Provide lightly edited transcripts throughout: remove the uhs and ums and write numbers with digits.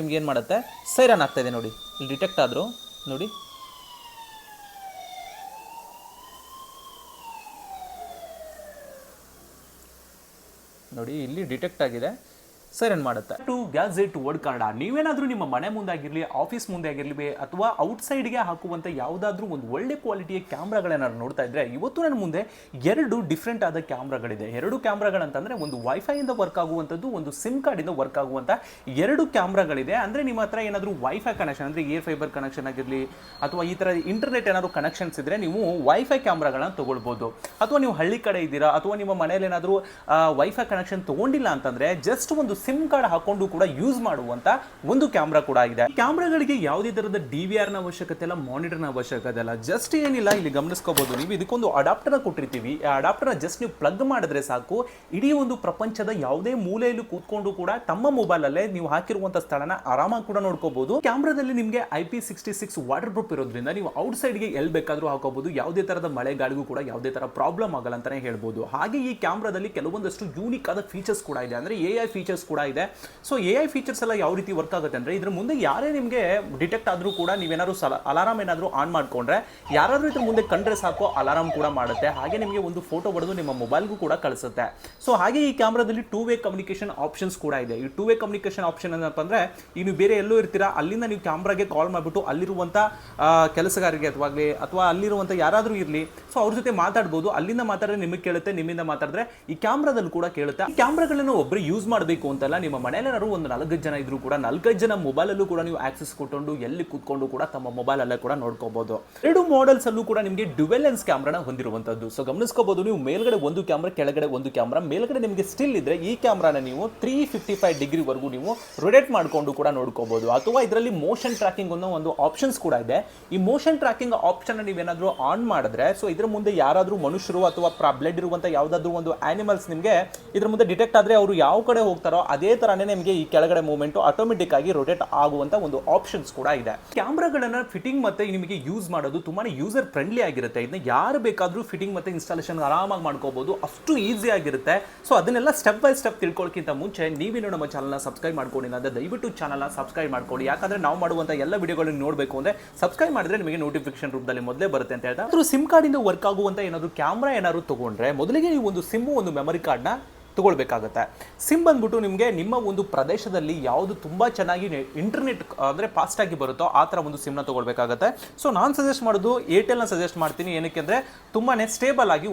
ನಿಮ್ಗೆ ಏನು ಮಾಡುತ್ತೆ, ಸೈರನ್ ಆಗ್ತಾಯಿದೆ ನೋಡಿ, ಇಲ್ಲಿ ಡಿಟೆಕ್ಟ್ ಆದರೂ ನೋಡಿ, ನೋಡಿ ಇಲ್ಲಿ ಡಿಟೆಕ್ಟ್ ಆಗಿದೆ, ಸೈರನ್ ಮಾಡುತ್ತೆ. To gadget world Kannada. ನೀವೇನಾದರೂ ನಿಮ್ಮ ಮನೆ ಮುಂದೆ ಆಗಿರಲಿ, ಆಫೀಸ್ ಮುಂದೆ ಆಗಿರಲಿ, ಅಥವಾ ಔಟ್ಸೈಡ್ಗೆ ಹಾಕುವಂಥ ಯಾವುದಾದ್ರೂ ಒಂದು ಒಳ್ಳೆ ಕ್ವಾಲಿಟಿಯ ಕ್ಯಾಮ್ರಾಗಳೇನಾದ್ರು ನೋಡ್ತಾ ಇದ್ದರೆ, ಇವತ್ತು ನನ್ನ ಮುಂದೆ ಎರಡು ಡಿಫ್ರೆಂಟ್ ಆದ ಕ್ಯಾಮ್ರಾಗಳಿದೆ. ಎರಡು ಕ್ಯಾಮ್ರಾಗಳಂತಂದರೆ ಒಂದು ವೈಫೈಯಿಂದ ವರ್ಕ್ ಆಗುವಂಥದ್ದು, ಒಂದು ಸಿಮ್ ಕಾರ್ಡಿಂದ ವರ್ಕ್ ಆಗುವಂಥ ಎರಡು ಕ್ಯಾಮ್ರಾಗಳಿದೆ. ಅಂದರೆ ನಿಮ್ಮ ಹತ್ರ ಏನಾದರೂ ವೈಫೈ ಕನೆಕ್ಷನ್ ಅಂದರೆ ಏರ್ ಫೈಬರ್ ಕನೆಕ್ಷನ್ ಆಗಿರಲಿ, ಅಥವಾ ಈ ಥರ ಇಂಟರ್ನೆಟ್ ಏನಾದರೂ ಕನೆಕ್ಷನ್ಸ್ ಇದ್ದರೆ ನೀವು ವೈಫೈ ಕ್ಯಾಮ್ರಾಗಳನ್ನ ತೊಗೊಳ್ಬೋದು. ಅಥವಾ ನೀವು ಹಳ್ಳಿ ಕಡೆ ಇದ್ದೀರಾ, ಅಥವಾ ನಿಮ್ಮ ಮನೆಯಲ್ಲಿ ಏನಾದರೂ ವೈಫೈ ಕನೆಕ್ಷನ್ ತೊಗೊಂಡಿಲ್ಲ ಅಂತಂದರೆ ಜಸ್ಟ್ ಒಂದು ಸಿಮ್ ಕಾರ್ಡ್ ಹಾಕೊಂಡು ಕೂಡ ಯೂಸ್ ಮಾಡುವಂತ ಒಂದು ಕ್ಯಾಮ್ರಾ ಕೂಡ ಇದೆ. ಕ್ಯಾಮ್ರಾಗಳಿಗೆ ಯಾವುದೇ ತರಹದ DVR ನ ಅವಶ್ಯಕತೆ ಇಲ್ಲ, ಮಾನಿಟರ್ ನ ಅವಶ್ಯಕತೆ ಇಲ್ಲ. ಜಸ್ಟ್ ಏನಿಲ್ಲ, ಇಲ್ಲಿ ಗಮನಿಸ್ಕೋಬಹುದು ನೀವು, ಇದಕ್ಕೊಂದು ಅಡಾಪ್ಟರ್ ಕೊಟ್ಟಿರ್ತೀವಿ. ಆ ಅಡಾಪ್ಟರ್ ಜಸ್ಟ್ ನೀವು ಪ್ಲಗ್ ಮಾಡಿದ್ರೆ ಸಾಕು, ಇಡೀ ಒಂದು ಪ್ರಪಂಚದ ಯಾವುದೇ ಮೂಲೆಯಲ್ಲಿ ಕೂತ್ಕೊಂಡು ಕೂಡ ತಮ್ಮ ಮೊಬೈಲ್ ಅಲ್ಲೇ ನೀವು ಹಾಕಿರುವಂತ ಸ್ಥಳನ ಆರಾಮಾಗಿ ಕೂಡ ನೋಡ್ಕೋಬಹುದು. ಕ್ಯಾಮ್ರಾದಲ್ಲಿ ನಿಮಗೆ IP66 ವಾಟರ್ ಪ್ರೂಫ್ ಇರೋದ್ರಿಂದ ನೀವು ಔಟ್ ಸೈಡ್ ಗೆ ಎಲ್ಲಿ ಬೇಕಾದ್ರೂ ಹಾಕೋಬಹುದು. ಯಾವುದೇ ತರಹದ ಮಳೆ ಗಾಳಿಗೂ ಕೂಡ ಯಾವುದೇ ತರ ಪ್ರಾಬ್ಲಮ್ ಆಗಲ್ಲ ಅಂತಾನೆ ಹೇಳ್ಬೋದು. ಹಾಗೆ ಈ ಕ್ಯಾಮ್ರಾದಲ್ಲಿ ಕೆಲವೊಂದಷ್ಟು ಯೂನಿಕ್ ಆದ ಫೀಚರ್ಸ್ ಕೂಡ ಇದೆ, ಅಂದ್ರೆ AI ಫೀಚರ್ಸ್ ಕೂಡ ಇದೆ. ಸೊ AI ಫೀಚರ್ಸ್ ಎಲ್ಲ ಯಾವ ರೀತಿ ವರ್ಕ್ ಆಗುತ್ತೆ ಅಂದ್ರೆ, ಇದ್ರ ಮುಂದೆ ಯಾರೇ ನಿಮಗೆ ಡಿಟೆಕ್ಟ್ ಆದ್ರೂ ಕೂಡ ನೀವೇನಾದ್ರು ಅಲಾರಾಮ್ ಏನಾದ್ರು ಆನ್ ಮಾಡ್ಕೊಂಡ್ರೆ, ಯಾರಾದ್ರೂ ಇದ್ರ ಮುಂದೆ ಕಂಡ್ರೆ ಸಾಕು ಅಲಾರಾಮ್ ಕೂಡ ಮಾಡುತ್ತೆ. ಹಾಗೆ ನಿಮಗೆ ಒಂದು ಫೋಟೋ ಹೊಡೆದು ನಿಮ್ಮ ಮೊಬೈಲ್ಗೂ ಕೂಡ ಕಳಿಸುತ್ತೆ. ಸೊ ಹಾಗೆ ಈ ಕ್ಯಾಮ್ರಾದಲ್ಲಿ 2-ವೇ ಕಮ್ಯುನಿಕೇಶನ್ ಆಪ್ಷನ್ಸ್ ಕೂಡ ಇದೆ. ಈ 2-ವೇ ಕಮ್ಯುನಿಕೇಶನ್ ಆಪ್ಷನ್ ಏನಪ್ಪ ಅಂದ್ರೆ, ನೀವು ಬೇರೆ ಎಲ್ಲೋ ಇರ್ತೀರಾ, ಅಲ್ಲಿಂದ ನೀವು ಕ್ಯಾಮ್ರಾಗೆ ಕಾಲ್ ಮಾಡಿಬಿಟ್ಟು ಅಲ್ಲಿರುವಂತ ಕೆಲಸಗಾರರಿಗೆ ಅಥವಾ ಅಲ್ಲಿರುವಂತ ಯಾರಾದ್ರೂ ಇರಲಿ, ಸೊ ಅವ್ರ ಜೊತೆ ಮಾತಾಡ್ಬೋದು. ಅಲ್ಲಿಂದ ಮಾತಾಡಿದ್ರೆ ನಿಮಗೆ ಕೇಳುತ್ತೆ, ನಿಮ್ಮಿಂದ ಮಾತಾಡಿದ್ರೆ ಈ ಕ್ಯಾಮ್ರಾದಲ್ಲಿ ಕೂಡ ಕೇಳುತ್ತೆ. ಈ ಕ್ಯಾಮ್ರಾಗಳನ್ನು ಒಬ್ಬರು ಯೂಸ್ ಮಾಡಬೇಕು ಅಂತಲ್ಲ, ನಿಮ್ಮ ಮನೆಯಲ್ಲಾರು ಒಂದು 4 ಜನ ಇದ್ರು ಕೂಡ 4 ಜನ ಮೊಬೈಲ್ ಅಲ್ಲೂ ಕೂಡ ನೀವು ಆಕ್ಸೆಸ್ ಕೊಟ್ಟು ಎಲ್ಲಿ ಕೂತ್ಕೊಂಡು ಕೂಡ ತಮ್ಮ ಮೊಬೈಲ್ ಅಲ್ಲೇ ಕೂಡ ನೋಡ್ಕೋಬಹುದು. ಎರಡು ಮಾಡೆಲ್ಸ್ ಅಲ್ಲೂ ಕೂಡ ನಿಮಗೆ ಡ್ಯುವೆಲ್ ಲೆನ್ಸ್ ಕ್ಯಾಮ್ರಾನ ಹೊಂದಿರುವಂತದ್ದು. ಸೊ ಗಮನಿಸ್ಕೋಬಹುದು ನೀವು, ಮೇಲ್ಗಡೆ ಒಂದು ಕ್ಯಾಮ್ರಾ, ಕೆಳಗಡೆ ಒಂದು ಕ್ಯಾಮ್ರಾ. ಮೇಲ್ಗಡೆ ನಿಮಗೆ ಸ್ಟಿಲ್ ಇದ್ರೆ ಈ ಕ್ಯಾಮ್ರಾನ ನೀವು 355 ಡಿಗ್ರಿ ವರೆಗೂ ನೀವು ರೊಟೇಟ್ ಮಾಡ್ಕೊಂಡು ಕೂಡ ನೋಡ್ಕೋಬಹುದು. ಅಥವಾ ಇದರಲ್ಲಿ ಮೋಷನ್ ಟ್ರ್ಯಾಕಿಂಗ್ ಅನ್ನೋ ಒಂದು ಆಪ್ಷನ್ಸ್ ಕೂಡ ಇದೆ. ಈ ಮೋಷನ್ ಟ್ರ್ಯಾಕಿಂಗ್ ಆಪ್ಷನ್ ನೀವೇನಾದ್ರೂ ಆನ್ ಮಾಡಿದ್ರೆ, ಸೊ ಇದ್ರ ಮುಂದೆ ಯಾರಾದ್ರೂ ಮನುಷ್ಯರು ಅಥವಾ ಬ್ಲಡ್ ಇರುವಂತ ಯಾವ್ದಾದ್ರು ಒಂದು ಆನಿಮಲ್ಸ್ ನಿಮಗೆ ಇದ್ರ ಮುಂದೆ ಡಿಟೆಕ್ಟ್ ಆದ್ರೆ ಅವರು ಯಾವ ಕಡೆ ಹೋಗ್ತಾರೋ ಅದೇ ತರನೇ ನಿಮಗೆ ಈ ಕೆಳಗಡೆ ಮೂವ್ಮೆಂಟ್ ಆಟೋಮೆಟಿಕ್ ಆಗಿ ರೊಟೇಟ್ ಆಗುವಂತ ಒಂದು ಆಪ್ಷನ್ಸ್ ಕೂಡ ಇದೆ. ಕ್ಯಾಮ್ರಾಗಳನ್ನ ಫಿಟ್ಟಿಂಗ್ ಮತ್ತೆ ನಿಮಗೆ ಯೂಸ್ ಮಾಡೋದು ತುಂಬಾನೇ ಯೂಸರ್ ಫ್ರೆಂಡ್ಲಿ ಆಗಿರುತ್ತೆ. ಇದನ್ನ ಯಾರು ಬೇಕಾದ್ರೂ ಫಿಟ್ಟಿಂಗ್ ಮತ್ತೆ ಇನ್ಸ್ಟಾಲೇಷನ್ ಆರಾಮಾಗಿ ಮಾಡ್ಕೋಬಹುದು, ಅಷ್ಟು ಈಸಿ ಆಗಿರುತ್ತೆ. ಸೊ ಅದನ್ನೆಲ್ಲ ಸ್ಟೆಪ್ ಬೈ ಸ್ಟೆಪ್ ತಿಳ್ಕೊಳ್ಳೋಕ್ಕಿಂತ ಮುಂಚೆ ನೀವೇನು ನಮ್ಮ ಚಾನಲ್ನ ಸಬ್ಸ್ಕ್ರೈಬ್ ಮಾಡ್ಕೊಂಡಿಲ್ಲ ಅಂದ್ರೆ ದಯವಿಟ್ಟು ಚಾನಲ್ನ ಸಬ್ಸ್ಕ್ರೈಬ್ ಮಾಡ್ಕೊಳ್ಳಿ. ಯಾಕಂದ್ರೆ ನಾವು ಮಾಡುವಂತ ಎಲ್ಲ ವಿಡಿಯೋಗಳನ್ನು ನೋಡಬೇಕು ಅಂದ್ರೆ ಸಬ್ಸ್ಕ್ರೈಬ್ ಮಾಡಿದ್ರೆ ನಿಮಗೆ ನೋಟಿಫಿಕೇಶನ್ ರೂಪದಲ್ಲಿ ಮೊದಲೇ ಬರುತ್ತೆ ಅಂತ ಹೇಳ್ತಾ, ಸಿಮ್ ಕಾರ್ಡ್ ಇಂದ ವರ್ಕ್ ಆಗುವಂತ ಏನಾದ್ರು ಕ್ಯಾಮ್ರಾ ಏನಾದ್ರು ತಗೊಂಡ್ರೆ ಮೊದಲಿಗೆ ನೀವು ಒಂದು ಸಿಮ್, ಒಂದು ಮೆಮರಿ ಕಾರ್ಡ್ನ ತಗೊಳ್ಬೇಕಾಗುತ್ತೆ. ಸಿಮ್ ಬಂದ್ಬಿಟ್ಟು ನಿಮಗೆ ನಿಮ್ಮ ಒಂದು ಪ್ರದೇಶದಲ್ಲಿ ಯಾವುದು ತುಂಬ ಚೆನ್ನಾಗಿ ಇಂಟರ್ನೆಟ್ ಅಂದರೆ ಫಾಸ್ಟಾಗಿ ಬರುತ್ತೋ ಆ ಥರ ಒಂದು ಸಿಮ್ನ ತೊಗೊಳ್ಬೇಕಾಗತ್ತೆ. ಸೊ ನಾನು ಸಜೆಸ್ಟ್ ಮಾಡೋದು ಏರ್ಟೆಲ್ನ ಸಜೆಸ್ಟ್ ಮಾಡ್ತೀನಿ, ಏನಕ್ಕೆ ಅಂದರೆ ತುಂಬಾ ಸ್ಟೇಬಲ್ ಆಗಿ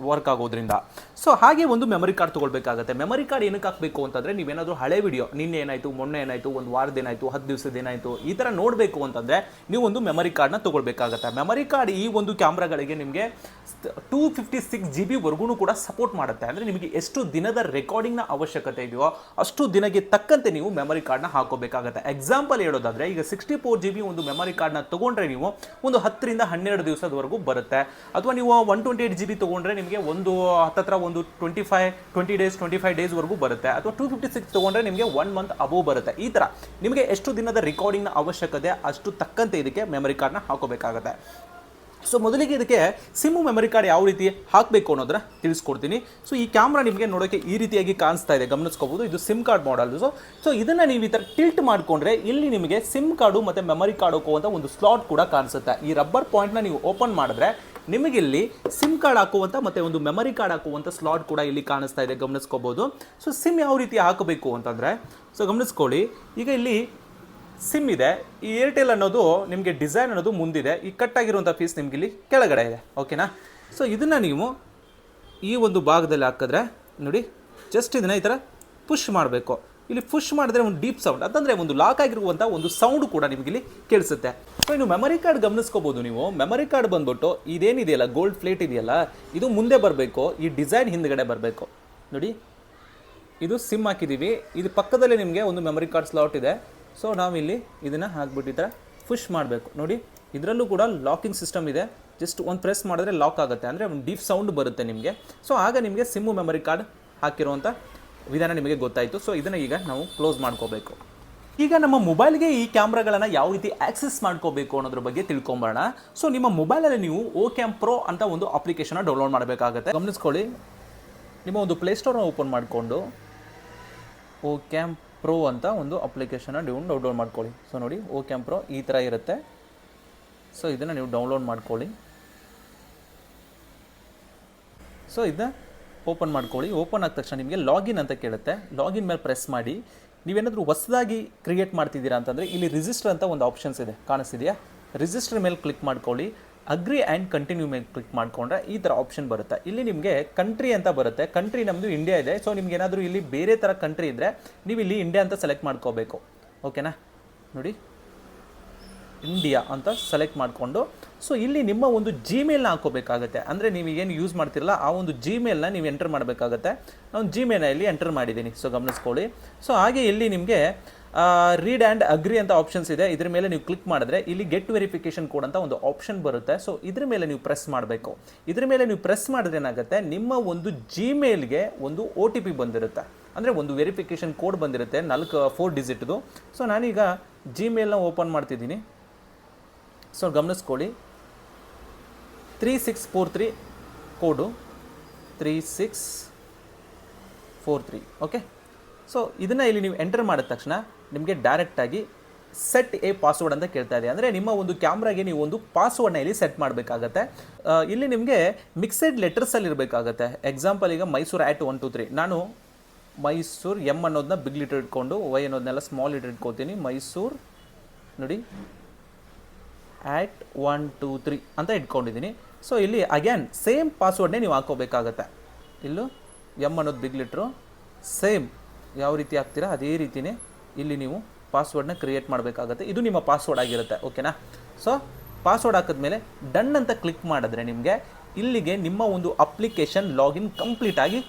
ವರ್ಕ್ ಆಗೋದ್ರಿಂದ. ಸೊ ಹಾಗೆ ಒಂದು ಮೆಮರಿ ಕಾರ್ಡ್ ತೊಗೊಳ್ಬೇಕಾಗತ್ತೆ. ಮೆಮರಿ ಕಾರ್ಡ್ ಏನಕ್ಕೆ ಹಾಕಬೇಕು ಅಂತಂದರೆ, ನೀವೇನಾದರೂ ಹಳೆ ವಿಡಿಯೋ ನಿನ್ನೆ ಏನಾಯಿತು, ಮೊನ್ನೆ ಏನಾಯಿತು, ಒಂದು ವಾರದೇನಾಯಿತು, 10 ದಿವಸದೇನಾಯಿತು, ಈ ಥರ ನೋಡಬೇಕು ಅಂತಂದರೆ ನೀವು ಒಂದು ಮೆಮರಿ ಕಾರ್ಡ್ನ ತೊಗೊಳ್ಬೇಕಾಗತ್ತೆ. ಮೆಮರಿ ಕಾರ್ಡ್ ಈ ಒಂದು ಕ್ಯಾಮ್ರಾಗಳಿಗೆ ನಿಮಗೆ 256 GB ವರೆಗೂ ಕೂಡ ಸಪೋರ್ಟ್ ಮಾಡುತ್ತೆ. ಅಂದರೆ ನಿಮಗೆ ಎಷ್ಟು ದಿನದ ರೆಕಾರ್ಡಿಂಗ್ನ ಅವಶ್ಯಕತೆ ಇದೆಯೋ ಅಷ್ಟು ದಿನಕ್ಕೆ ತಕ್ಕಂತೆ ನೀವು ಮೆಮರಿ ಕಾರ್ಡ್ನ ಹಾಕೋಬೇಕಾಗುತ್ತೆ. ಎಕ್ಸಾಂಪಲ್ ಹೇಳೋದಾದ್ರೆ, ಈಗ 64 GB ಒಂದು ಮೆಮರಿ ಕಾರ್ಡ್ನ ತಗೊಂಡ್ರೆ ನೀವು ಒಂದು 10 ರಿಂದ 12 ದಿವಸದವರೆಗೂ ಬರುತ್ತೆ. ಅಥವಾ ನೀವು 128 GB ತಗೊಂಡ್ರೆ ನಿಮಗೆ ಒಂದು ಹತ್ತತ್ರ ಒಂದು 25 ಡೇಸ್ ವರೆಗೂ ಬರುತ್ತೆ. ಅಥವಾ 256 ತಗೊಂಡ್ರೆ ನಿಮಗೆ 1 ಮಂತ್ ಅಬೋವ್ ಬರುತ್ತೆ. ಈ ತರ ನಿಮಗೆ ಎಷ್ಟು ದಿನದ ರೆಕಾರ್ಡಿಂಗ್ನ ಅವಶ್ಯಕತೆ ಅಷ್ಟು ತಕ್ಕಂತೆ ಇದಕ್ಕೆ ಮೆಮರಿ ಕಾರ್ಡ್ನ ಹಾಕೋಬೇಕಾಗುತ್ತೆ. ಸೊ ಮೊದಲಿಗೆ ಇದಕ್ಕೆ ಸಿಮ್ಮು ಮೆಮರಿ ಕಾರ್ಡ್ ಯಾವ ರೀತಿ ಹಾಕಬೇಕು ಅನ್ನೋದನ್ನ ತಿಳಿಸ್ಕೊಡ್ತೀನಿ. ಸೊ ಈ ಕ್ಯಾಮ್ರಾ ನಿಮಗೆ ನೋಡೋಕ್ಕೆ ಈ ರೀತಿಯಾಗಿ ಕಾಣಿಸ್ತಾ ಇದೆ, ಗಮನಿಸ್ಕೋಬಹುದು. ಇದು ಸಿಮ್ ಕಾರ್ಡ್ ಮಾಡೆಲ್. ಸೊ ಇದನ್ನು ನೀವು ಈ ಥರ ಟಿಲ್ಟ್ ಮಾಡಿಕೊಂಡ್ರೆ ಇಲ್ಲಿ ನಿಮಗೆ ಸಿಮ್ ಕಾರ್ಡು ಮತ್ತು ಮೆಮರಿ ಕಾರ್ಡ್ ಹಾಕುವಂಥ ಒಂದು ಸ್ಲಾಟ್ ಕೂಡ ಕಾಣಿಸುತ್ತೆ. ಈ ರಬ್ಬರ್ ಪಾಯಿಂಟ್ನ ನೀವು ಓಪನ್ ಮಾಡಿದ್ರೆ ನಿಮಗೆ ಇಲ್ಲಿ ಸಿಮ್ ಕಾರ್ಡ್ ಹಾಕುವಂಥ ಮತ್ತು ಒಂದು ಮೆಮರಿ ಕಾರ್ಡ್ ಹಾಕುವಂಥ ಸ್ಲಾಟ್ ಕೂಡ ಇಲ್ಲಿ ಕಾಣಿಸ್ತಾ ಇದೆ, ಗಮನಿಸ್ಕೋಬಹುದು. ಸೊ ಸಿಮ್ ಯಾವ ರೀತಿ ಹಾಕಬೇಕು ಅಂತಂದರೆ, ಸೊ ಗಮನಿಸ್ಕೊಳ್ಳಿ, ಈಗ ಇಲ್ಲಿ ಸಿಮ್ ಇದೆ. ಈ ಏರ್ಟೆಲ್ ಅನ್ನೋದು ನಿಮಗೆ ಡಿಸೈನ್ ಅನ್ನೋದು ಮುಂದಿದೆ, ಈ ಕಟ್ ಆಗಿರುವಂಥ ಪೀಸ್ ನಿಮ್ಗೆ ಇಲ್ಲಿ ಕೆಳಗಡೆ ಇದೆ, ಓಕೆನಾ. ಸೊ ಇದನ್ನು ನೀವು ಈ ಒಂದು ಭಾಗದಲ್ಲಿ ಹಾಕಿದ್ರೆ ನೋಡಿ, ಜಸ್ಟ್ ಇದನ್ನು ಈ ಥರ ಪುಷ್ ಮಾಡಬೇಕು. ಇಲ್ಲಿ ಪುಷ್ ಮಾಡಿದ್ರೆ ಒಂದು ಡೀಪ್ ಸೌಂಡ್, ಅಂತಂದರೆ ಒಂದು ಲಾಕ್ ಆಗಿರುವಂಥ ಒಂದು ಸೌಂಡ್ ಕೂಡ ನಿಮಗೆ ಇಲ್ಲಿ ಕೇಳಿಸುತ್ತೆ. ಸೊ ಇನ್ನು ಮೆಮರಿ ಕಾರ್ಡ್ ಗಮನಿಸ್ಕೋಬೋದು ನೀವು. ಮೆಮರಿ ಕಾರ್ಡ್ ಬಂದ್ಬಿಟ್ಟು ಇದೇನಿದೆಯಲ್ಲ ಗೋಲ್ಡ್ ಪ್ಲೇಟ್ ಇದೆಯಲ್ಲ, ಇದು ಮುಂದೆ ಬರಬೇಕು, ಈ ಡಿಸೈನ್ ಹಿಂದ್ಗಡೆ ಬರಬೇಕು. ನೋಡಿ, ಇದು ಸಿಮ್ ಹಾಕಿದ್ದೀವಿ, ಇದು ಪಕ್ಕದಲ್ಲಿ ನಿಮಗೆ ಒಂದು ಮೆಮರಿ ಕಾರ್ಡ್ ಸ್ಲಾಟ್ ಇದೆ. ಸೊ ನಾವಿಲ್ಲಿ ಇದನ್ನು ಹಾಕ್ಬಿಟ್ಟು ಈ ಥರ ಪುಷ್ ಮಾಡಬೇಕು. ನೋಡಿ, ಇದರಲ್ಲೂ ಕೂಡ ಲಾಕಿಂಗ್ ಸಿಸ್ಟಮ್ ಇದೆ. ಜಸ್ಟ್ ಒಂದು ಪ್ರೆಸ್ ಮಾಡಿದ್ರೆ ಲಾಕ್ ಆಗುತ್ತೆ, ಅಂದರೆ ಒಂದು ಡೀಪ್ ಸೌಂಡ್ ಬರುತ್ತೆ ನಿಮಗೆ. ಸೊ ಆಗ ನಿಮಗೆ ಸಿಮ್ಮು ಮೆಮರಿ ಕಾರ್ಡ್ ಹಾಕಿರುವಂಥ ವಿಧಾನ ನಿಮಗೆ ಗೊತ್ತಾಯಿತು. ಸೊ ಇದನ್ನು ಈಗ ನಾವು ಕ್ಲೋಸ್ ಮಾಡ್ಕೋಬೇಕು. ಈಗ ನಮ್ಮ ಮೊಬೈಲ್ಗೆ ಈ ಕ್ಯಾಮ್ರಾಗಳನ್ನು ಯಾವ ರೀತಿ ಆಕ್ಸೆಸ್ ಮಾಡ್ಕೋಬೇಕು ಅನ್ನೋದ್ರ ಬಗ್ಗೆ ತಿಳ್ಕೊಂಬರೋಣ. ಸೊ ನಿಮ್ಮ ಮೊಬೈಲಲ್ಲಿ ನೀವು OCam Pro ಅಂತ ಒಂದು ಅಪ್ಲಿಕೇಶನ್ನ ಡೌನ್ಲೋಡ್ ಮಾಡಬೇಕಾಗುತ್ತೆ. ಗಮನಿಸ್ಕೊಳ್ಳಿ, ನಿಮ್ಮ ಒಂದು ಪ್ಲೇಸ್ಟೋರ್ನ ಓಪನ್ ಮಾಡಿಕೊಂಡು OCam ಪ್ರೋ ಅಂತ ಒಂದು ಅಪ್ಲಿಕೇಶನ್ನ ಡೌನ್ಲೋಡ್ ಮಾಡ್ಕೊಳ್ಳಿ. ಸೊ ನೋಡಿ ಓಕ್ಯಾಮ್ ಪ್ರೋ ಈ ಥರ ಇರುತ್ತೆ. ಸೊ ಇದನ್ನು ನೀವು ಡೌನ್ಲೋಡ್ ಮಾಡ್ಕೊಳ್ಳಿ. ಸೊ ಇದನ್ನ ಓಪನ್ ಮಾಡ್ಕೊಳ್ಳಿ. ಓಪನ್ ಆದ ತಕ್ಷಣ ನಿಮಗೆ ಲಾಗಿನ್ ಅಂತ ಕೇಳುತ್ತೆ. ಲಾಗಿನ್ ಮೇಲೆ ಪ್ರೆಸ್ ಮಾಡಿ. ನೀವೇನಾದರೂ ಹೊಸದಾಗಿ ಕ್ರಿಯೇಟ್ ಮಾಡ್ತಿದ್ದೀರಾ ಅಂತಂದರೆ ಇಲ್ಲಿ ರಿಜಿಸ್ಟರ್ ಅಂತ ಒಂದು ಆಪ್ಷನ್ಸ್ ಇದೆ, ಕಾಣಿಸ್ತಿದೆಯಾ? ರಿಜಿಸ್ಟರ್ ಮೇಲೆ ಕ್ಲಿಕ್ ಮಾಡ್ಕೊಳ್ಳಿ. ಅಗ್ರಿ ಆ್ಯಂಡ್ ಕಂಟಿನ್ಯೂ ಮೇಲೆ ಕ್ಲಿಕ್ ಮಾಡಿಕೊಂಡ್ರೆ ಈ ಥರ ಆಪ್ಷನ್ ಬರುತ್ತೆ. ಇಲ್ಲಿ ನಿಮಗೆ ಕಂಟ್ರಿ ಅಂತ ಬರುತ್ತೆ. ಕಂಟ್ರಿ ನಮ್ಮದು ಇಂಡಿಯಾ ಇದೆ. ಸೊ ನಿಮ್ಗೆ ಏನಾದರೂ ಇಲ್ಲಿ ಬೇರೆ ಥರ ಕಂಟ್ರಿ ಇದ್ದರೆ ನೀವು ಇಲ್ಲಿ ಇಂಡಿಯಾ ಅಂತ ಸೆಲೆಕ್ಟ್ ಮಾಡ್ಕೋಬೇಕು. ಓಕೆನಾ? ನೋಡಿ ಇಂಡಿಯಾ ಅಂತ ಸೆಲೆಕ್ಟ್ ಮಾಡಿಕೊಂಡು ಸೊ ಇಲ್ಲಿ ನಿಮ್ಮ ಒಂದು ಜಿಮೇಲ್ನ ಹಾಕೋಬೇಕಾಗತ್ತೆ. ಅಂದರೆ ನೀವು ಏನು ಯೂಸ್ ಮಾಡ್ತಿರಲ್ಲ ಆ ಒಂದು ಜಿಮೇಲ್ನ ನೀವು ಎಂಟರ್ ಮಾಡಬೇಕಾಗತ್ತೆ. ನಾನು ಜಿಮೇಲ್ನ ಇಲ್ಲಿ ಎಂಟರ್ ಮಾಡಿದ್ದೀನಿ. ಸೊ ಗಮನಿಸ್ಕೊಳ್ಳಿ. ಸೊ ಹಾಗೆ ಇಲ್ಲಿ ನಿಮಗೆ ರೀಡ್ ಆ್ಯಂಡ್ ಅಗ್ರಿ ಅಂತ ಆಪ್ಷನ್ಸ್ ಇದೆ. ಇದ್ರ ಮೇಲೆ ನೀವು ಕ್ಲಿಕ್ ಮಾಡಿದ್ರೆ ಇಲ್ಲಿ ಗೆಟ್ ವೆರಿಫಿಕೇಷನ್ ಕೋಡ್ ಅಂತ ಒಂದು ಆಪ್ಷನ್ ಬರುತ್ತೆ. ಸೊ ಇದ್ರ ಮೇಲೆ ನೀವು ಪ್ರೆಸ್ ಮಾಡಬೇಕು. ಇದ್ರ ಮೇಲೆ ನೀವು ಪ್ರೆಸ್ ಮಾಡಿದ್ರೆ ಏನಾಗುತ್ತೆ, ನಿಮ್ಮ ಒಂದು ಜಿಮೇಲ್ಗೆ ಒಂದು OTP ಬಂದಿರುತ್ತೆ. ಅಂದರೆ ಒಂದು ವೆರಿಫಿಕೇಷನ್ ಕೋಡ್ ಬಂದಿರುತ್ತೆ 4 ಡಿಜಿಟ್ದು. ಸೊ ನಾನೀಗ ಜಿಮೇಲ್ನ ಓಪನ್ ಮಾಡ್ತಿದ್ದೀನಿ. ಸೊ ಗಮನಿಸ್ಕೊಳ್ಳಿ 3643 ಕೋಡು 3643. ಓಕೆ. ಸೊ ಇದನ್ನು ಇಲ್ಲಿ ನೀವು ಎಂಟರ್ ಮಾಡಿದ ತಕ್ಷಣ ನಿಮಗೆ ಡೈರೆಕ್ಟಾಗಿ ಸೆಟ್ ಎ ಪಾಸ್ವರ್ಡ್ ಅಂತ ಕೇಳ್ತಾ ಇದೆ. ಅಂದರೆ ನಿಮ್ಮ ಒಂದು ಕ್ಯಾಮ್ರಾಗೆ ನೀವು ಒಂದು ಪಾಸ್ವರ್ಡ್ನ ಇಲ್ಲಿ ಸೆಟ್ ಮಾಡಬೇಕಾಗತ್ತೆ. ಇಲ್ಲಿ ನಿಮಗೆ ಮಿಕ್ಸೆಡ್ ಲೆಟರ್ಸಲ್ಲಿ ಇರಬೇಕಾಗತ್ತೆ. ಎಕ್ಸಾಂಪಲ್ ಈಗ ಮೈಸೂರು @123. ನಾನು ಮೈಸೂರು ಎಮ್ ಅನ್ನೋದನ್ನ ಬಿಗ್ ಲೆಟರ್ ಇಟ್ಕೊಂಡು ವೈ ಅನ್ನೋದನ್ನೆಲ್ಲ ಸ್ಮಾಲ್ ಲೆಟರ್ ಇಟ್ಕೋತೀನಿ. ಮೈಸೂರು ನೋಡಿ @123 ಅಂತ ಇಟ್ಕೊಂಡಿದ್ದೀನಿ. ಸೊ ಇಲ್ಲಿ ಅಗೇನ್ ಸೇಮ್ ಪಾಸ್ವರ್ಡ್ನೇ ನೀವು ಹಾಕೋಬೇಕಾಗತ್ತೆ. ಇಲ್ಲೂ ಎಮ್ ಅನ್ನೋದು ಬಿಗ್ ಲೆಟ್ರು ಸೇಮ್ ಯಾವ ರೀತಿ ಹಾಕ್ತೀರಾ ಅದೇ ರೀತಿಯೇ ಇಲ್ಲಿ ನೀವು ಪಾಸ್ವರ್ಡ್ನ ಕ್ರಿಯೇಟ್ ಮಾಡಬೇಕಾಗತ್ತೆ. ಇದು ನಿಮ್ಮ ಪಾಸ್ವರ್ಡ್ ಆಗಿರುತ್ತೆ. ಓಕೆನಾ? ಸೊ ಪಾಸ್ವರ್ಡ್ ಹಾಕಿದ್ಮೇಲೆ ಡನ್ ಅಂತ ಕ್ಲಿಕ್ ಮಾಡಿದ್ರೆ ನಿಮಗೆ ಇಲ್ಲಿಗೆ ನಿಮ್ಮ ಒಂದು ಅಪ್ಲಿಕೇಶನ್ ಲಾಗಿನ್ ಕಂಪ್ಲೀಟ್ ಆಗಿ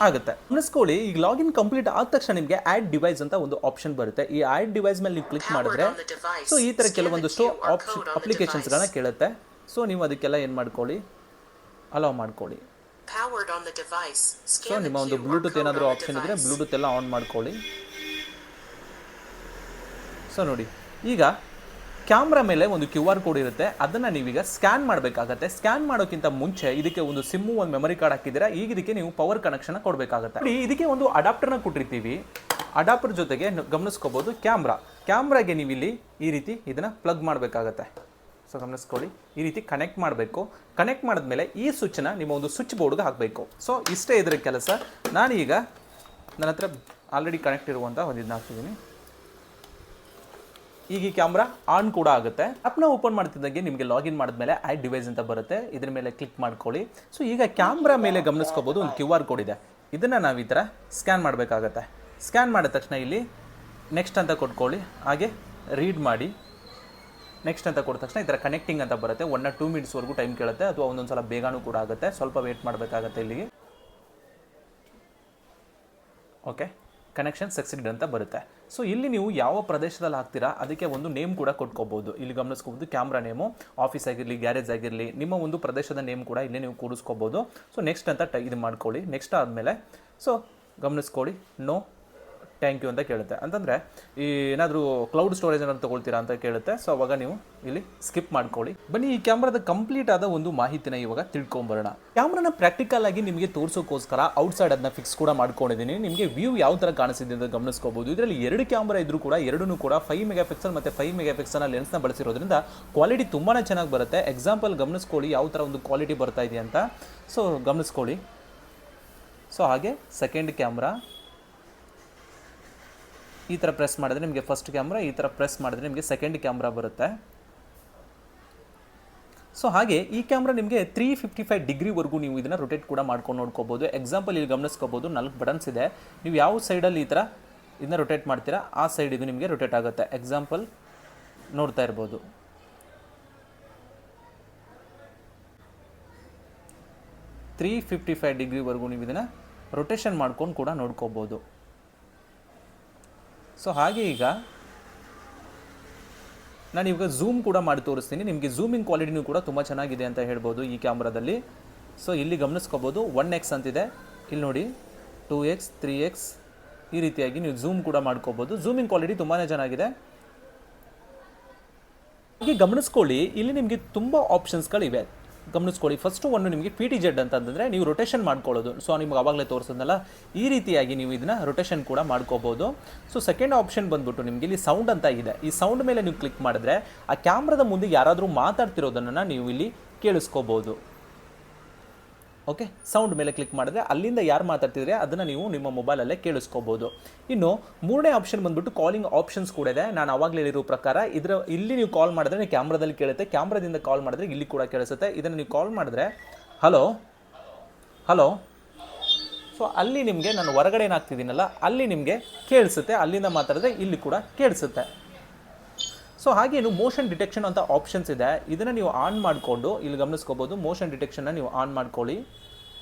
ಆಗುತ್ತೆ. ಗಮನಿಸ್ಕೊಳ್ಳಿ, ಈಗ ಲಾಗಿನ್ ಕಂಪ್ಲೀಟ್ ಆದ ತಕ್ಷಣ ನಿಮಗೆ ಆ್ಯಡ್ ಡಿವೈಸ್ ಅಂತ ಒಂದು ಆಪ್ಷನ್ ಬರುತ್ತೆ. ಈ ಆ್ಯಡ್ ಡಿವೈಸ್ ಮೇಲೆ ನೀವು ಕ್ಲಿಕ್ ಮಾಡಿದ್ರೆ ಸೊ ಈ ಥರ ಕೆಲವೊಂದಿಷ್ಟು ಅಪ್ಲಿಕೇಶನ್ಸ್ಗಳನ್ನ ಕೇಳುತ್ತೆ. ಸೊ ನೀವು ಅದಕ್ಕೆಲ್ಲ ಏನು ಮಾಡ್ಕೊಳ್ಳಿ, ಅಲೌ ಮಾಡ್ಕೊಳ್ಳಿ. ಸೊ ನಿಮ್ಮ ಒಂದು ಬ್ಲೂಟೂತ್ ಏನಾದರೂ ಆಪ್ಷನ್ ಇದ್ದರೆ ಬ್ಲೂಟೂತ್ ಎಲ್ಲ ಆನ್ ಮಾಡ್ಕೊಳ್ಳಿ. ಸೊ ನೋಡಿ ಈಗ ಕ್ಯಾಮ್ರಾ ಮೇಲೆ ಒಂದು QR ಕೋಡ್ ಇರುತ್ತೆ. ಅದನ್ನು ನೀವೀಗ ಸ್ಕ್ಯಾನ್ ಮಾಡಬೇಕಾಗತ್ತೆ. ಸ್ಕ್ಯಾನ್ ಮಾಡೋಕ್ಕಿಂತ ಮುಂಚೆ ಇದಕ್ಕೆ ಒಂದು ಸಿಮ್ಮು ಒಂದು ಮೆಮರಿ ಕಾರ್ಡ್ ಹಾಕಿದ್ದೀರಾ. ಈಗ ಇದಕ್ಕೆ ನೀವು ಪವರ್ ಕನೆಕ್ಷನ್ ಕೊಡಬೇಕಾಗತ್ತೆ. ಇದಕ್ಕೆ ಒಂದು ಅಡಾಪ್ಟರ್ನ ಕೊಟ್ಟಿರ್ತೀವಿ. ಅಡಾಪ್ಟರ್ ಜೊತೆಗೆ ಗಮನಿಸ್ಕೋಬೋದು ಕ್ಯಾಮ್ರಾಗೆ ನೀವು ಇಲ್ಲಿ ಈ ರೀತಿ ಇದನ್ನು ಪ್ಲಗ್ ಮಾಡಬೇಕಾಗತ್ತೆ. ಸೊ ಗಮನಿಸ್ಕೊಳ್ಳಿ, ಈ ರೀತಿ ಕನೆಕ್ಟ್ ಮಾಡಬೇಕು. ಕನೆಕ್ಟ್ ಮಾಡಿದ್ಮೇಲೆ ಈ ಸ್ವಿಚ್ನ ನಿಮ್ಮ ಒಂದು ಸ್ವಿಚ್ ಬೋರ್ಡ್ಗೆ ಹಾಕಬೇಕು. ಸೊ ಇಷ್ಟೇ ಇದರ ಕೆಲಸ. ನಾನೀಗ ನನ್ನ ಹತ್ರ ಆಲ್ರೆಡಿ ಕನೆಕ್ಟ್ ಇರುವಂಥ ಒಂದು ಇದನ್ನ ಹಾಕ್ತಿದ್ದೀನಿ. ಈಗ ಈ ಕ್ಯಾಮ್ರಾ ಆನ್ ಕೂಡ ಆಗುತ್ತೆ. ಆ್ಯಪ್ನ ಓಪನ್ ಮಾಡ್ತಿದ್ದಾಗೆ ನಿಮಗೆ ಲಾಗಿನ್ ಮಾಡಿದ್ಮೇಲೆ ಆ್ಯಡ್ ಡಿವೈಸ್ ಅಂತ ಬರುತ್ತೆ. ಇದ್ರ ಮೇಲೆ ಕ್ಲಿಕ್ ಮಾಡ್ಕೊಳ್ಳಿ. ಸೊ ಈಗ ಕ್ಯಾಮ್ರಾ ಮೇಲೆ ಗಮನಿಸ್ಕೋಬೋದು ಒಂದು QR ಕೋಡ್ ಇದೆ. ಇದನ್ನು ನಾವು ಈ ಥರ ಸ್ಕ್ಯಾನ್ ಮಾಡಬೇಕಾಗತ್ತೆ. ಸ್ಕ್ಯಾನ್ ಮಾಡಿದ ತಕ್ಷಣ ಇಲ್ಲಿ ನೆಕ್ಸ್ಟ್ ಅಂತ ಕೊಟ್ಕೊಳ್ಳಿ. ಹಾಗೆ ರೀಡ್ ಮಾಡಿ. ನೆಕ್ಸ್ಟ್ ಅಂತ ಕೊಟ್ಟ ತಕ್ಷಣ ಈ ಥರ ಕನೆಕ್ಟಿಂಗ್ ಅಂತ ಬರುತ್ತೆ. 1 or 2 ಮಿನಿಟ್ಸ್ವರೆಗೂ ಟೈಮ್ ಕೇಳುತ್ತೆ, ಅಥವಾ ಒಂದೊಂದು ಸಲ ಬೇಗನೂ ಕೂಡ ಆಗುತ್ತೆ. ಸ್ವಲ್ಪ ವೇಟ್ ಮಾಡಬೇಕಾಗತ್ತೆ ಇಲ್ಲಿಗೆ. ಓಕೆ, ಕನೆಕ್ಷನ್ ಸಕ್ಸೀಡ್ ಅಂತ ಬರುತ್ತೆ. ಸೊ ಇಲ್ಲಿ ನೀವು ಯಾವ ಪ್ರದೇಶದಲ್ಲಿ ಹಾಕ್ತೀರಾ ಅದಕ್ಕೆ ಒಂದು ನೇಮ್ ಕೂಡ ಕೊಟ್ಕೋಬೋದು. ಇಲ್ಲಿ ಗಮನಿಸ್ಕೋಬೋದು ಕ್ಯಾಮ್ರಾ ನೇಮು, ಆಫೀಸ್ ಆಗಿರಲಿ, ಗ್ಯಾರೇಜ್ ಆಗಿರಲಿ, ನಿಮ್ಮ ಒಂದು ಪ್ರದೇಶದ ನೇಮ್ ಕೂಡ ಇಲ್ಲಿ ನೀವು ಕೂಡಿಸ್ಕೋಬೋದು. ಸೊ ನೆಕ್ಸ್ಟ್ ಅಂತ ಇದು ಮಾಡ್ಕೊಳ್ಳಿ. ನೆಕ್ಸ್ಟ್ ಆದಮೇಲೆ ಸೊ ಗಮನಿಸ್ಕೊಳ್ಳಿ, ನೋ ಥ್ಯಾಂಕ್ ಯು ಅಂತ ಕೇಳುತ್ತೆ. ಅಂತಂದರೆ ಈ ಏನಾದರೂ ಕ್ಲೌಡ್ ಸ್ಟೋರೇಜ್ ಏನಾದ್ರು ತೊಗೊಳ್ತೀರಾ ಅಂತ ಕೇಳುತ್ತೆ. ಸೊ ಅವಾಗ ನೀವು ಇಲ್ಲಿ ಸ್ಕಿಪ್ ಮಾಡ್ಕೊಳ್ಳಿ. ಬನ್ನಿ ಈ ಕ್ಯಾಮ್ರಾದ ಕಂಪ್ಲೀಟ್ ಆದ ಒಂದು ಮಾಹಿತಿನ ಇವಾಗ ತಿಳ್ಕೊಂಬರೋಣ. ಕ್ಯಾಮ್ರಾನ ಪ್ರಾಕ್ಟಿಕಲ್ ಆಗಿ ನಿಮಗೆ ತೋರಿಸೋಕ್ಕೋಸ್ಕರ ಔಟ್ಸೈಡ್ ಅದನ್ನ ಫಿಕ್ಸ್ ಕೂಡ ಮಾಡ್ಕೊಂಡಿದ್ದೀನಿ. ನಿಮಗೆ ವ್ಯೂ ಯಾವ ಥರ ಕಾಣಿಸಿದೆ ಅಂತ ಗಮನಿಸ್ಕೋಬೋದು. ಇದರಲ್ಲಿ 2 ಕ್ಯಾಮ್ರಾ ಇದ್ರೂ ಕೂಡ ಎರಡೂ ಕೂಡ 5 ಮೆಗಾಪಿಕ್ಸೆಲ್ ಮತ್ತು 5 ಮೆಗಾಪಿಕ್ಸೆಲ್ನ ಲೆನ್ಸ್ನ ಬಳಸಿರೋದ್ರಿಂದ ಕ್ವಾಲಿಟಿ ತುಂಬಾ ಚೆನ್ನಾಗಿ ಬರುತ್ತೆ. ಎಕ್ಸಾಂಪಲ್ ಗಮನಿಸ್ಕೊಳ್ಳಿ ಯಾವ ಥರ ಒಂದು ಕ್ವಾಲಿಟಿ ಬರ್ತಾ ಇದೆ ಅಂತ. ಸೊ ಗಮನಿಸ್ಕೊಳ್ಳಿ. ಸೊ ಹಾಗೆ ಸೆಕೆಂಡ್ ಕ್ಯಾಮ್ರಾ ಈ ಥರ ಪ್ರೆಸ್ ಮಾಡಿದ್ರೆ ನಿಮಗೆ ಫಸ್ಟ್ ಕ್ಯಾಮ್ರಾ, ಈ ಥರ ಪ್ರೆಸ್ ಮಾಡಿದ್ರೆ ನಿಮಗೆ ಸೆಕೆಂಡ್ ಕ್ಯಾಮ್ರಾ ಬರುತ್ತೆ. ಸೊ ಹಾಗೆ ಈ ಕ್ಯಾಮ್ರಾ ನಿಮಗೆ 355 ಡಿಗ್ರಿವರೆಗೂ ನೀವು ಇದನ್ನು ರೊಟೇಟ್ ಕೂಡ ಮಾಡ್ಕೊಂಡು ನೋಡ್ಕೋಬೋದು. ಎಕ್ಸಾಂಪಲ್ ಇಲ್ಲಿ ಗಮನಿಸ್ಕೋಬೋದು 4 ಬಟನ್ಸ್ ಇದೆ. ನೀವು ಯಾವ ಸೈಡಲ್ಲಿ ಈ ಥರ ಇದನ್ನ ರೊಟೇಟ್ ಮಾಡ್ತೀರಾ ಆ ಸೈಡ್ ಇದು ನಿಮಗೆ ರೊಟೇಟ್ ಆಗುತ್ತೆ. ಎಕ್ಸಾಂಪಲ್ ನೋಡ್ತಾ ಇರ್ಬೋದು. ತ್ರೀ 355 ಡಿಗ್ರಿವರೆಗೂ ನೀವು ಇದನ್ನು ರೊಟೇಷನ್ ಮಾಡ್ಕೊಂಡು ಕೂಡ ನೋಡ್ಕೋಬೋದು. ಸೊ ಹಾಗೆ ಈಗ ನಾನು ಇವಾಗ ಝೂಮ್ ಕೂಡ ಮಾಡಿ ತೋರಿಸ್ತೀನಿ. ನಿಮಗೆ ಝೂಮಿಂಗ್ ಕ್ವಾಲಿಟಿನೂ ಕೂಡ ತುಂಬ ಚೆನ್ನಾಗಿದೆ ಅಂತ ಹೇಳ್ಬೋದು ಈ ಕ್ಯಾಮ್ರಾದಲ್ಲಿ. ಸೊ ಇಲ್ಲಿ ಗಮನಿಸ್ಕೋಬೋದು 1x ಅಂತಿದೆ. ಇಲ್ಲಿ ನೋಡಿ 2x 3x ಈ ರೀತಿಯಾಗಿ ನೀವು ಝೂಮ್ ಕೂಡ ಮಾಡ್ಕೋಬೋದು. ಝೂಮಿಂಗ್ ಕ್ವಾಲಿಟಿ ತುಂಬಾ ಚೆನ್ನಾಗಿದೆ. ಹಾಗೆ ಗಮನಿಸ್ಕೊಳ್ಳಿ, ಇಲ್ಲಿ ನಿಮಗೆ ತುಂಬ ಆಪ್ಷನ್ಸ್ಗಳಿವೆ. ಗಮನಿಸ್ಕೊಳ್ಳಿ. ಫಸ್ಟು ಒಂದು ನಿಮಗೆ PTZ ಅಂತಂದರೆ ನೀವು ರೊಟೇಷನ್ ಮಾಡ್ಕೊಳ್ಳೋದು. ಸೊ ನಿಮ್ಗೆ ಆವಾಗಲೇ ತೋರಿಸಿದ್ನಲ್ಲ, ಈ ರೀತಿಯಾಗಿ ನೀವು ಇದನ್ನ ರೊಟೇಷನ್ ಕೂಡ ಮಾಡ್ಕೋಬೋದು. ಸೊ ಸೆಕೆಂಡ್ ಆಪ್ಷನ್ ಬಂದ್ಬಿಟ್ಟು ನಿಮಗೆ ಇಲ್ಲಿ ಸೌಂಡ್ ಅಂತ ಇದೆ. ಈ ಸೌಂಡ್ ಮೇಲೆ ನೀವು ಕ್ಲಿಕ್ ಮಾಡಿದ್ರೆ ಆ ಕ್ಯಾಮ್ರಾದ ಮುಂದೆ ಯಾರಾದರೂ ಮಾತಾಡ್ತಿರೋದನ್ನು ನೀವು ಇಲ್ಲಿ ಕೇಳಿಸ್ಕೋಬೋದು. ಓಕೆ, ಸೌಂಡ್ ಮೇಲೆ ಕ್ಲಿಕ್ ಮಾಡಿದ್ರೆ ಅಲ್ಲಿಂದ ಯಾರು ಮಾತಾಡ್ತಿದ್ರೆ ಅದನ್ನು ನೀವು ನಿಮ್ಮ ಮೊಬೈಲಲ್ಲೇ ಕೇಳಿಸ್ಕೋಬೋದು. ಇನ್ನು ಮೂರನೇ ಆಪ್ಷನ್ ಬಂದ್ಬಿಟ್ಟು ಕಾಲಿಂಗ್ ಆಪ್ಷನ್ಸ್ ಕೂಡ ಇದೆ. ನಾನು ಆವಾಗಲೇ ಹೇಳಿರೋ ಪ್ರಕಾರ ಇಲ್ಲಿ ನೀವು ಕಾಲ್ ಮಾಡಿದ್ರೆ ನೀವು ಕ್ಯಾಮ್ರಾದಲ್ಲಿ ಕೇಳುತ್ತೆ, ಕ್ಯಾಮ್ರಾದಿಂದ ಕಾಲ್ ಮಾಡಿದ್ರೆ ಇಲ್ಲಿ ಕೂಡ ಕೇಳಿಸುತ್ತೆ. ಇದನ್ನು ನೀವು ಕಾಲ್ ಮಾಡಿದ್ರೆ ಹಲೋ ಹಲೋ, ಸೊ ಅಲ್ಲಿ ನಿಮಗೆ ನಾನು ಹೊರಗಡೆ ಏನಾಗ್ತಿದ್ದೀನಲ್ಲ ಅಲ್ಲಿ ನಿಮಗೆ ಕೇಳಿಸುತ್ತೆ, ಅಲ್ಲಿಂದ ಮಾತಾಡಿದ್ರೆ ಇಲ್ಲಿ ಕೂಡ ಕೇಳಿಸುತ್ತೆ. ಸೊ ಹಾಗೇನು ಮೋಷನ್ ಡಿಟೆಕ್ಷನ್ ಅಂತ ಆಪ್ಷನ್ಸ್ ಇದೆ. ಇದನ್ನು ನೀವು ಆನ್ ಮಾಡಿಕೊಂಡು ಇಲ್ಲಿ ಗಮನಿಸ್ಕೋಬೋದು. ಮೋಷನ್ ಡಿಟೆಕ್ಷನ್ನ ನೀವು ಆನ್ ಮಾಡ್ಕೊಳ್ಳಿ.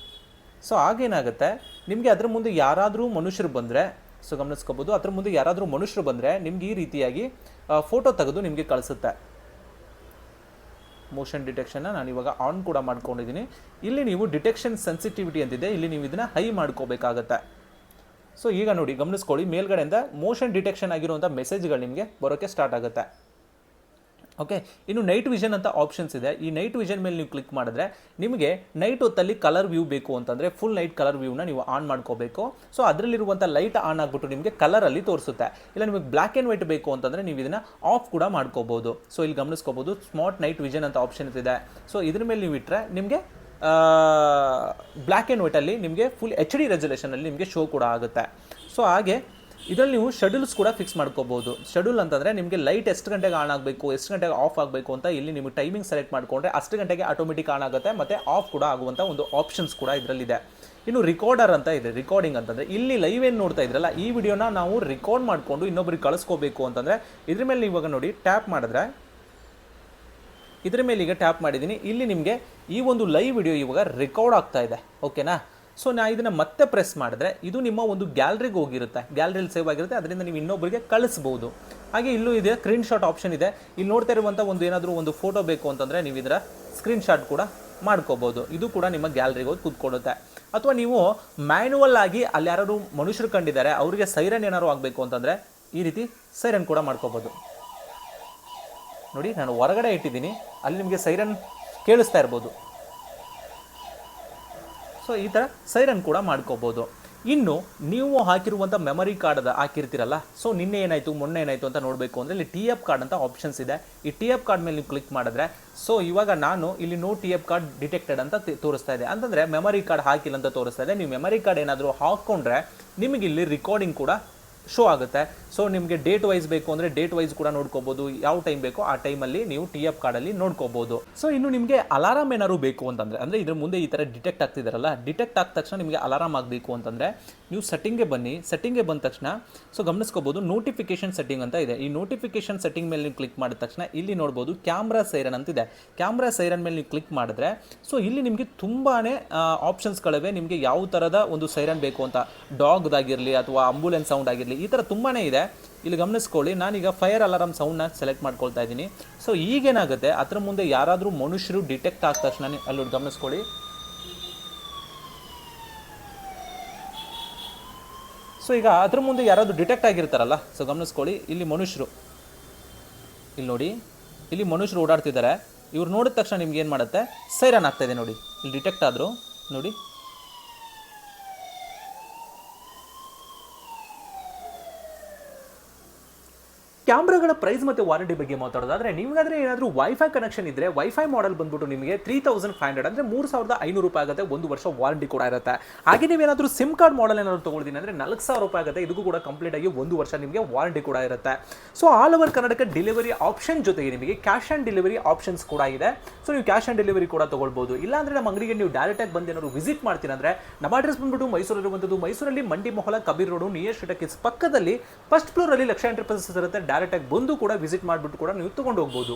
ಸೊ ಆಗೇನಾಗುತ್ತೆ, ನಿಮಗೆ ಅದರ ಮುಂದೆ ಯಾರಾದರೂ ಮನುಷ್ಯರು ಬಂದರೆ, ಸೊ ಗಮನಿಸ್ಕೋಬೋದು, ಅದ್ರ ಮುಂದೆ ಯಾರಾದರೂ ಮನುಷ್ಯರು ಬಂದರೆ ನಿಮ್ಗೆ ಈ ರೀತಿಯಾಗಿ ಫೋಟೋ ತೆಗೆದು ನಿಮಗೆ ಕಳಿಸುತ್ತೆ. ಮೋಷನ್ ಡಿಟೆಕ್ಷನ್ನ ನಾನು ಇವಾಗ ಆನ್ ಕೂಡ ಮಾಡ್ಕೊಂಡಿದ್ದೀನಿ. ಇಲ್ಲಿ ನೀವು ಡಿಟೆಕ್ಷನ್ ಸೆನ್ಸಿಟಿವಿಟಿ ಅಂತಿದೆ, ಇಲ್ಲಿ ನೀವು ಇದನ್ನು ಹೈ ಮಾಡ್ಕೋಬೇಕಾಗತ್ತೆ. ಸೊ ಈಗ ನೋಡಿ ಗಮನಿಸ್ಕೊಳ್ಳಿ, ಮೇಲ್ಗಡೆಯಿಂದ ಮೋಷನ್ ಡಿಟೆಕ್ಷನ್ ಆಗಿರುವಂಥ ಮೆಸೇಜ್ಗಳು ನಿಮಗೆ ಬರೋಕ್ಕೆ ಸ್ಟಾರ್ಟ್ ಆಗುತ್ತೆ. ಓಕೆ, ಇನ್ನು ನೈಟ್ ವಿಷನ್ ಅಂತ ಆಪ್ಷನ್ಸ್ ಇದೆ. ಈ ನೈಟ್ ವಿಷನ್ ಮೇಲೆ ನೀವು ಕ್ಲಿಕ್ ಮಾಡಿದ್ರೆ ನಿಮಗೆ ನೈಟ್ ಹೊತ್ತಲ್ಲಿ ಕಲರ್ ವ್ಯೂ ಬೇಕು ಅಂತಂದರೆ ಫುಲ್ ನೈಟ್ ಕಲರ್ ವ್ಯೂನ ನೀವು ಆನ್ ಮಾಡ್ಕೋಬೇಕು. ಸೊ ಅದರಲ್ಲಿರುವಂಥ ಲೈಟ್ ಆನ್ ಆಗಿಬಿಟ್ಟು ನಿಮಗೆ ಕಲರಲ್ಲಿ ತೋರಿಸುತ್ತೆ. ಇಲ್ಲ ನಿಮಗೆ ಬ್ಲ್ಯಾಕ್ ಆ್ಯಂಡ್ ವೈಟ್ ಬೇಕು ಅಂತಂದರೆ ನೀವು ಇದನ್ನು ಆಫ್ ಕೂಡ ಮಾಡ್ಕೋಬೋದು. ಸೊ ಇಲ್ಲಿ ಗಮನಿಸ್ಕೋಬೋದು, ಸ್ಮಾರ್ಟ್ ನೈಟ್ ವಿಷನ್ ಅಂತ ಆಪ್ಷನ್ಸ್ ಇದೆ. ಸೊ ಇದ್ರ ಮೇಲೆ ನೀವು ಇಟ್ಟರೆ ನಿಮಗೆ ಬ್ಲ್ಯಾಕ್ ಆ್ಯಂಡ್ ವೈಟಲ್ಲಿ ನಿಮಗೆ ಫುಲ್ HD ರೆಸಲ್ಯೂಷನಲ್ಲಿ ನಿಮಗೆ ಶೋ ಕೂಡ ಆಗುತ್ತೆ. ಸೊ ಹಾಗೆ ಇದರಲ್ಲಿ ನೀವು ಶೆಡ್ಯೂಲ್ಸ್ ಕೂಡ ಫಿಕ್ಸ್ ಮಾಡ್ಕೋಬೋದು. ಶೆಡ್ಯೂಲ್ ಅಂತಂದರೆ ನಿಮಗೆ ಲೈಟ್ ಎಷ್ಟು ಗಂಟೆಗೆ ಆನ್ ಆಗಬೇಕು, ಎಷ್ಟು ಗಂಟೆಗೆ ಆಫ್ ಆಗಬೇಕು ಅಂತ ಇಲ್ಲಿ ನಿಮಗೆ ಟೈಮಿಂಗ್ ಸೆಲೆಕ್ಟ್ ಮಾಡಿಕೊಂಡ್ರೆ ಅಷ್ಟು ಗಂಟೆಗೆ ಆಟೋಮೆಟಿಕ್ ಆನ್ ಆಗುತ್ತೆ ಮತ್ತು ಆಫ್ ಕೂಡ ಆಗುವಂಥ ಒಂದು ಆಪ್ಷನ್ಸ್ ಕೂಡ ಇದರಲ್ಲಿದೆ. ಇನ್ನು ರಿಕಾರ್ಡರ್ ಅಂತ ಇದೆ. ರಿಕಾರ್ಡಿಂಗ್ ಅಂತಂದರೆ ಇಲ್ಲಿ ಲೈವ್ ಏನು ನೋಡ್ತಾ ಇದ್ರಲ್ಲ ಈ ವಿಡಿಯೋನ ನಾವು ರಿಕಾರ್ಡ್ ಮಾಡಿಕೊಂಡು ಇನ್ನೊಬ್ರಿಗೆ ಕಳಿಸ್ಕೋಬೇಕು ಅಂತಂದರೆ ಇದ್ರ ಮೇಲೆ ಇವಾಗ ನೋಡಿ ಟ್ಯಾಪ್ ಮಾಡಿದ್ರೆ, ಇದ್ರ ಮೇಲೆ ಈಗ ಟ್ಯಾಪ್ ಮಾಡಿದ್ದೀನಿ, ಇಲ್ಲಿ ನಿಮಗೆ ಈ ಒಂದು ಲೈವ್ ವಿಡಿಯೋ ಇವಾಗ ರೆಕಾರ್ಡ್ ಆಗ್ತಾ ಇದೆ. ಓಕೆನಾ? ಸೊ ನಾ ಇದನ್ನು ಮತ್ತೆ ಪ್ರೆಸ್ ಮಾಡಿದ್ರೆ ಇದು ನಿಮ್ಮ ಒಂದು ಗ್ಯಾಲರಿಗೆ ಹೋಗಿರುತ್ತೆ, ಗ್ಯಾಲರಿಯಲ್ಲಿ ಸೇವ್ ಆಗಿರುತ್ತೆ, ಅದರಿಂದ ನೀವು ಇನ್ನೊಬ್ಬರಿಗೆ ಕಳಿಸ್ಬೋದು. ಹಾಗೆ ಇಲ್ಲೂ ಇದೆ ಸ್ಕ್ರೀನ್ ಶಾಟ್ ಆಪ್ಷನ್ ಇದೆ. ಇಲ್ಲಿ ನೋಡ್ತಾ ಇರುವಂಥ ಒಂದು ಏನಾದರೂ ಒಂದು ಫೋಟೋ ಬೇಕು ಅಂತಂದರೆ ನೀವು ಇದರ ಸ್ಕ್ರೀನ್ ಶಾಟ್ ಕೂಡ ಮಾಡ್ಕೋಬೋದು. ಇದು ಕೂಡ ನಿಮ್ಮ ಗ್ಯಾಲರಿಗೆ ಹೋಗಿ ಕೂತ್ಕೊಳ್ಳುತ್ತೆ. ಅಥವಾ ನೀವು ಮ್ಯಾನ್ಯುವಲ್ ಆಗಿ ಅಲ್ಲಿ ಯಾರು ಮನುಷ್ಯರು ಕಂಡಿದ್ದಾರೆ ಅವರಿಗೆ ಸೈರನ್ ಏನಾದ್ರು ಆಗಬೇಕು ಅಂತಂದರೆ ಈ ರೀತಿ ಸೈರನ್ ಕೂಡ ಮಾಡ್ಕೋಬೋದು. ನೋಡಿ ನಾನು ಹೊರಗಡೆ ಇಟ್ಟಿದ್ದೀನಿ, ಅಲ್ಲಿ ನಿಮಗೆ ಸೈರನ್ ಕೇಳಿಸ್ತಾ ಇರ್ಬೋದು. ಸೊ ಈ ಥರ ಸೈರನ್ ಕೂಡ ಮಾಡ್ಕೋಬೋದು. ಇನ್ನು ನೀವು ಹಾಕಿರುವಂಥ ಮೆಮರಿ ಕಾರ್ಡ್ ಹಾಕಿರ್ತೀರಲ್ಲ, ಸೊ ನಿನ್ನೆ ಏನಾಯಿತು ಮೊನ್ನೆ ಏನಾಯಿತು ಅಂತ ನೋಡಬೇಕು ಅಂದರೆ ಇಲ್ಲಿ TF ಕಾರ್ಡ್ ಅಂತ ಆಪ್ಷನ್ಸ್ ಇದೆ. ಈ TF ಕಾರ್ಡ್ ಮೇಲೆ ನೀವು ಕ್ಲಿಕ್ ಮಾಡಿದ್ರೆ ಸೊ ಇವಾಗ ನಾನು ಇಲ್ಲಿ ನೋ TF ಕಾರ್ಡ್ ಡಿಟೆಕ್ಟೆಡ್ ಅಂತ ತೋರಿಸ್ತಾ ಇದೆ. ಅಂತಂದರೆ ಮೆಮರಿ ಕಾರ್ಡ್ ಹಾಕಿಲ್ಲ ಅಂತ ತೋರಿಸ್ತಾ ಇದೆ. ನೀವು ಮೆಮರಿ ಕಾರ್ಡ್ ಏನಾದರೂ ಹಾಕ್ಕೊಂಡ್ರೆ ನಿಮಗೆ ಇಲ್ಲಿ ರೆಕಾರ್ಡಿಂಗ್ ಕೂಡ ಶೋ ಆಗುತ್ತೆ. ಸೊ ನಿಮಗೆ ಡೇಟ್ ವೈಸ್ ಬೇಕು ಅಂದರೆ ಡೇಟ್ ವೈಸ್ ಕೂಡ ನೋಡ್ಕೋಬೋದು, ಯಾವ ಟೈಮ್ ಬೇಕೋ ಆ ಟೈಮಲ್ಲಿ ನೀವು TF ಕಾರ್ಡಲ್ಲಿ ನೋಡ್ಕೋಬೋದು. ಸೊ ಇನ್ನು ನಿಮಗೆ ಅಲಾರಾಮ್ ಏನಾದ್ರು ಬೇಕು ಅಂತಂದರೆ, ಅಂದರೆ ಇದ್ರ ಮುಂದೆ ಈ ಥರ ಡಿಟೆಕ್ಟ್ ಆಗ್ತಿದಾರಲ್ಲ, ಡಿಟೆಕ್ಟ್ ಆದ ತಕ್ಷಣ ನಿಮಗೆ ಅಲಾರಾಮ್ ಆಗಬೇಕು ಅಂತಂದರೆ ನೀವು ಸೆಟ್ಟಿಂಗ್ಗೆ ಬನ್ನಿ. ಸೆಟ್ಟಿಂಗ್ಗೆ ಬಂದ ತಕ್ಷಣ ಸೊ ಗಮನಿಸ್ಕೋಬೋದು ನೋಟಿಫಿಕೇಶನ್ ಸೆಟ್ಟಿಂಗ್ ಅಂತ ಇದೆ. ಈ ನೋಟಿಫಿಕೇಶನ್ ಸೆಟ್ಟಿಂಗ್ ಮೇಲೆ ನೀವು ಕ್ಲಿಕ್ ಮಾಡಿದ ತಕ್ಷಣ ಇಲ್ಲಿ ನೋಡ್ಬೋದು ಕ್ಯಾಮ್ರಾ ಸೈರನ್ ಅಂತಿದೆ. ಕ್ಯಾಮ್ರಾ ಸೈರನ್ ಮೇಲೆ ನೀವು ಕ್ಲಿಕ್ ಮಾಡಿದ್ರೆ ಸೊ ಇಲ್ಲಿ ನಿಮಗೆ ತುಂಬಾ ಆಪ್ಷನ್ಸ್ಗಳಿವೆ. ನಿಮಗೆ ಯಾವ ಥರದ ಒಂದು ಸೈರನ್ ಬೇಕು ಅಂತ, ಡಾಗ್ದಾಗಿರಲಿ ಅಥವಾ ಆಂಬುಲೆನ್ಸ್ ಸೌಂಡ್ ಆಗಿರಲಿ, ಈ ಥರ ತುಂಬಾ ಇದೆ. ಇಲ್ಲಿ ಗಮನಿಸ್ಕೊಳ್ಳಿ, ನಾನೀಗ ಫೈರ್ ಅಲಾರಾಮ್ ಸೌಂಡ್ನ ಸೆಲೆಕ್ಟ್ ಮಾಡ್ಕೊಳ್ತಾ ಇದ್ದೀನಿ. ಸೊ ಈಗೇನಾಗುತ್ತೆ, ಅದರ ಮುಂದೆ ಯಾರಾದರೂ ಮನುಷ್ಯರು ಡಿಟೆಕ್ಟ್ ಆದ ತಕ್ಷಣ ಅಲ್ಲಿ ಗಮನಿಸ್ಕೊಳ್ಳಿ, ಸೊ ಈಗ ಅದ್ರ ಮುಂದೆ ಯಾರಾದರೂ ಡಿಟೆಕ್ಟ್ ಆಗಿರ್ತಾರಲ್ಲ, ಸೊ ಗಮನಿಸ್ಕೊಳ್ಳಿ ಇಲ್ಲಿ ಮನುಷ್ಯರು, ಇಲ್ಲಿ ನೋಡಿ ಇಲ್ಲಿ ಮನುಷ್ಯರು ಓಡಾಡ್ತಿದ್ದಾರೆ. ಇವ್ರು ನೋಡಿದ ತಕ್ಷಣ ನಿಮ್ಗೆ ಏನು ಮಾಡುತ್ತೆ, ಸೈರನ್ ಆಗ್ತಾ ಇದೆ ನೋಡಿ, ಇಲ್ಲಿ ಡಿಟೆಕ್ಟ್ ಆದರು ನೋಡಿ. ಕ್ಯಾಮ್ರಾಗಳ ಪ್ರೈಸ್ ಮತ್ತು ವಾರಂಟಿ ಬಗ್ಗೆ ಮಾತಾಡೋದಾದ್ರೆ, ನಿಮಗಾದ್ರೆ ಏನಾದರೂ ವೈಫೈ ಕನೆಕ್ಷನ್ ಇದ್ದರೆ ವೈಫೈ ಮಾಡೆಲ್ ಬಂದ್ಬಿಟ್ಟು ನಿಮಗೆ 3500 ಅಂದರೆ 3500 ರೂಪಾಯಿ ಆಗುತ್ತೆ. 1 ವರ್ಷ ವಾರಂಟಿ ಕೂಡ ಇರುತ್ತೆ. ಹಾಗೆ ನೀವೇನಾದರೂ ಸಿಮ್ ಕಾರ್ಡ್ ಮಾಡೆಲ್ ಏನಾದರೂ ತೊಗೊಳ್ತೀನಿ ಅಂದರೆ 4000 ರೂಪಾಯಿ ಆಗುತ್ತೆ. ಇದಕ್ಕೂ ಕೂಡ ಕಂಪ್ಲೀಟ್ ಆಗಿ 1 ವರ್ಷ ನಿಮಗೆ ವಾರಂಟಿ ಕೂಡ ಇರುತ್ತೆ. So all over Karnataka delivery option ಜೊತೆಗೆ ನಿಮಗೆ ಕ್ಯಾಶ್ ಆನ್ ಡೆಲಿವರಿ ಆಪ್ಷನ್ಸ್ ಕೂಡ ಇದೆ. ಸೊ ನೀವು ಕ್ಯಾಶ್ ಆನ್ ಡೆಲಿವರಿ ಕೂಡ ತೊಗೊಳ್ಬೋದು. ಇಲ್ಲಾಂದರೆ ನಮ್ಮ ಅಂಗಡಿಗೆ ನೀವು ಡೈರೆಕ್ಟಾಗಿ ಬಂದು ಏನಾದ್ರು ವಿಸಿಟ್ ಮಾಡ್ತೀನಿ ಅಂದರೆ ನಮ್ಮ ಅಡ್ರೆಸ್ ಬಂದ್ಬಿಟ್ಟು ಮೈಸೂರಲ್ಲಿರುವಂಥದ್ದು, ಮೈಸೂರಲ್ಲಿ ಮಂಡಿ ಮೊಹಲ ಕಬೀರ್ ರೋಡು ನಿಯರ್ ಸ್ಟೇಟಕ್ಕಿಸ್ ಪಕ್ಕದಲ್ಲಿ ಫಸ್ಟ್ ಫ್ಲೋರಲ್ಲಿ ಲಕ್ಷ ಎಂಟರ್ಪ್ರೈಸಸ್ ಇರುತ್ತೆ. ಡೈರೆಕ್ಟಾಗಿ ಬಂದು ಕೂಡ ವಿಸಿಟ್ ಮಾಡಿಬಿಟ್ಟು ಕೂಡ ನೀವು ತೊಗೊಂಡು ಹೋಗ್ಬೋದು.